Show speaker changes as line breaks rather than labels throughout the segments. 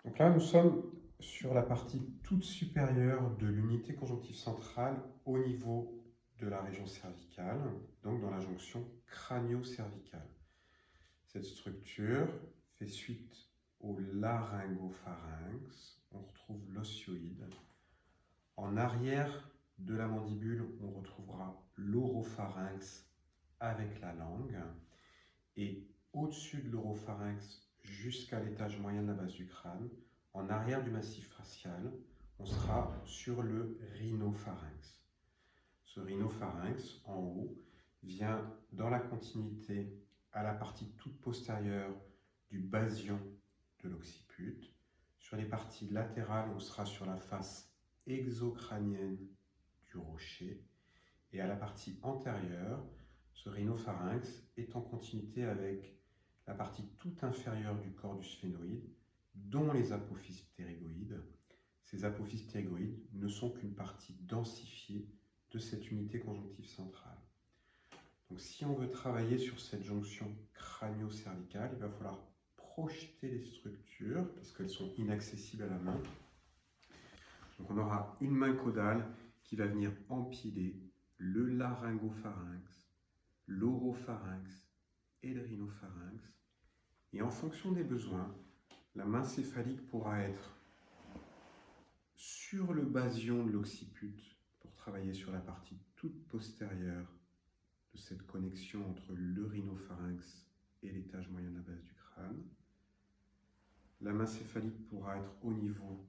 Donc là, nous sommes sur la partie toute supérieure de l'unité conjonctive centrale au niveau de la région cervicale, donc dans la jonction crânio-cervicale. Cette structure fait suite au laryngopharynx. On retrouve l'osioïde. En arrière de la mandibule, on retrouvera l'oropharynx avec la langue. Et au-dessus de l'oropharynx, jusqu'à l'étage moyen de la base du crâne, en arrière du massif facial, on sera sur le rhinopharynx. Ce rhinopharynx, en haut, vient dans la continuité à la partie toute postérieure du basion de l'occiput. Sur les parties latérales, on sera sur la face exocrânienne du rocher. Et à la partie antérieure, ce rhinopharynx est en continuité avec la partie toute inférieure du corps du sphénoïde, dont les apophyses ptérygoïdes. Ces apophyses ptérygoïdes ne sont qu'une partie densifiée de cette unité conjonctive centrale. Donc si on veut travailler sur cette jonction crânio-cervicale, il va falloir projeter les structures, parce qu'elles sont inaccessibles à la main. Donc on aura une main caudale qui va venir empiler le laryngopharynx, l'oropharynx et le rhinopharynx. Et en fonction des besoins, la main céphalique pourra être sur le basion de l'occiput pour travailler sur la partie toute postérieure de cette connexion entre le rhinopharynx et l'étage moyen de la base du crâne. La main céphalique pourra être au niveau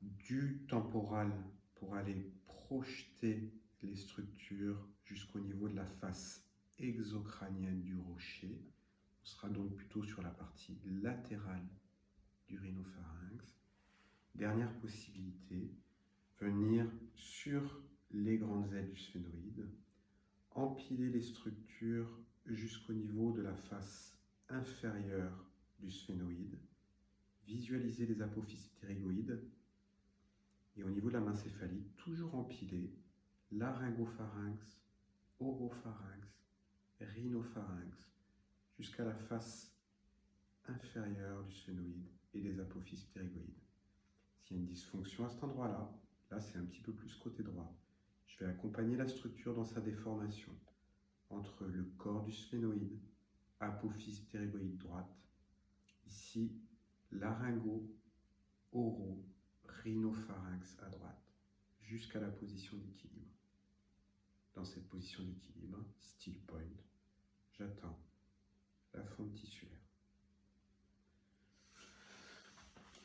du temporal pour aller projeter les structures jusqu'au niveau de la face exocrânienne du rocher. On sera donc plutôt sur la partie latérale du rhinopharynx. Dernière possibilité, venir sur les grandes ailes du sphénoïde, empiler les structures jusqu'au niveau de la face inférieure du sphénoïde, visualiser les apophyses ptérygoïdes et au niveau de la main céphalique, toujours empiler laryngopharynx, oropharynx, rhinopharynx jusqu'à la face inférieure du sphénoïde et des apophyses ptérygoïdes. S'il y a une dysfonction à cet endroit-là, là c'est un petit peu plus côté droit, je vais accompagner la structure dans sa déformation entre le corps du sphénoïde, apophyse ptérygoïde droite, ici laryngo, oro, rhinopharynx à droite, jusqu'à la position d'équilibre. Dans cette position d'équilibre, still point, j'attends la fonte tissulaire.